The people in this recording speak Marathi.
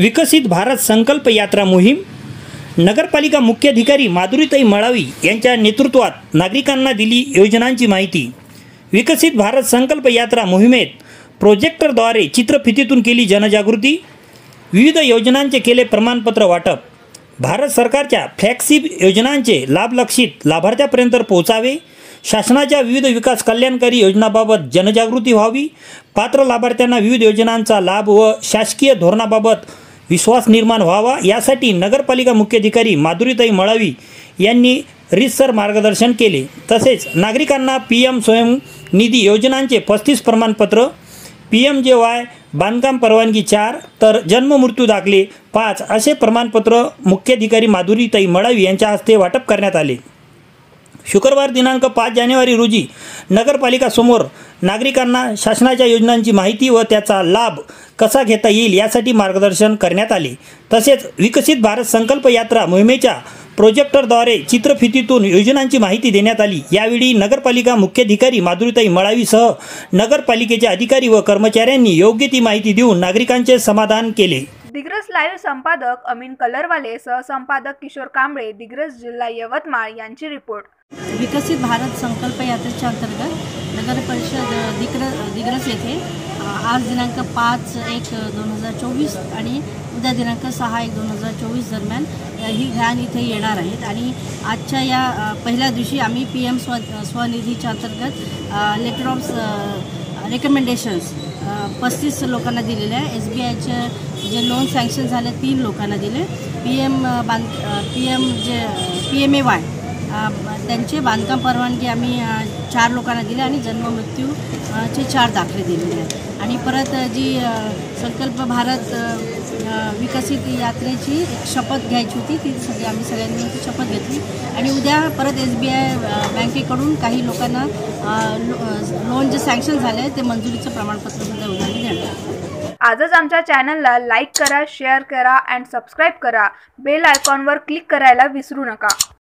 विकसित भारत संकल्प यात्रा मोहीम नगरपालिका मुख्याधिकारी माधुरीताई मळावी यांच्या नेतृत्वात नागरिकांना दिली योजनांची माहिती। विकसित भारत संकल्प यात्रा मोहिमेत प्रोजेक्टरद्वारे चित्रफितीतून केली जनजागृती। विविध योजनांचे केले प्रमाणपत्र वाटप। भारत सरकारच्या फ्लॅगशिप योजनांचे लाभ लक्षित लाभार्थ्यापर्यंत पोहोचावे। शासनाच्या विविध विकास कल्याणकारी योजनांबाबत जनजागृती व्हावी। पात्र लाभार्थ्यांना विविध योजनांचा लाभ व शासकीय धोरणाबाबत विश्वास निर्माण व्हावा यासाठी नगरपालिका मुख्याधिकारी माधुरीताई मळावी यांनी रीतसर मार्गदर्शन केले। तसेच नागरिकांना PM स्वयंनिधी योजनांचे 35 प्रमाणपत्र, PMJY बांधकाम परवानगी 4 तर जन्म मृत्यू दाखले 5 असे प्रमाणपत्र मुख्याधिकारी माधुरीताई मळावी यांच्या हस्ते वाटप करण्यात आले। शुक्रवार दिनांक 5 जानेवारी रोजी नगरपालिका समोर नागरिकांना शासनाच्या योजनांची माहिती व त्याचा लाभ कसा घेता येईल यासाठी मार्गदर्शन करण्यात आले। तसेच विकसित भारत संकल्प यात्रा मोहिमेच्या प्रोजेक्टरद्वारे चित्रफितीतून योजनांची माहिती देण्यात आली। यावेळी नगरपालिका मुख्याधिकारी माधुरीताई मळावीसह नगरपालिकेचे अधिकारी व कर्मचाऱ्यांनी योग्य ती माहिती देऊन नागरिकांचे समाधान केले। दिग्रस लाईव्ह संपादक अमीन कलरवाले, सहसंपादक किशोर कांबळे, दिग्रस जिल्हा यवतमाळ यांची रिपोर्ट। विकसित भारत संकल्प यात्रेच्या अंतर्गत नगर परिषद दिग्रस येथे आज दिनांक 5/1/2024 आणि उद्या दिनांक 6/1/2024 दरम्यान ही व्हॅन इथे येणार आहेत। आणि आजच्या या पहिल्या दिवशी आम्ही PM स्वनिधीच्या अंतर्गत लेटर ऑफ रेकमेंडेशन्स 35 लोकांना दिलेले आहे। SBIचे जे लोन सँक्शन झाले 3 लोकांना दिले। PMAY त्यांचे बांधकाम परवानगी आम्ही 4 लोकांना दिले आणि जन्म मृत्यूचे 4 दाखले दिलेले आहेत। आणि परत जी संकल्प भारत विकसित यात्रेची एक शपथ घ्यायची होती ती आम्ही सगळ्यांनी शपथ घेतली। आणि उद्या परत SBI बँकेकडून काही लोकांना लोन जे सँक्शन झाले ते मंजुरीचं प्रमाणपत्र सुद्धा उद्या देणार। आजच आमच्या चॅनलला लाईक करा, शेअर करा आणि सबस्क्राईब करा। बेल आयकॉनवर क्लिक करायला विसरू नका।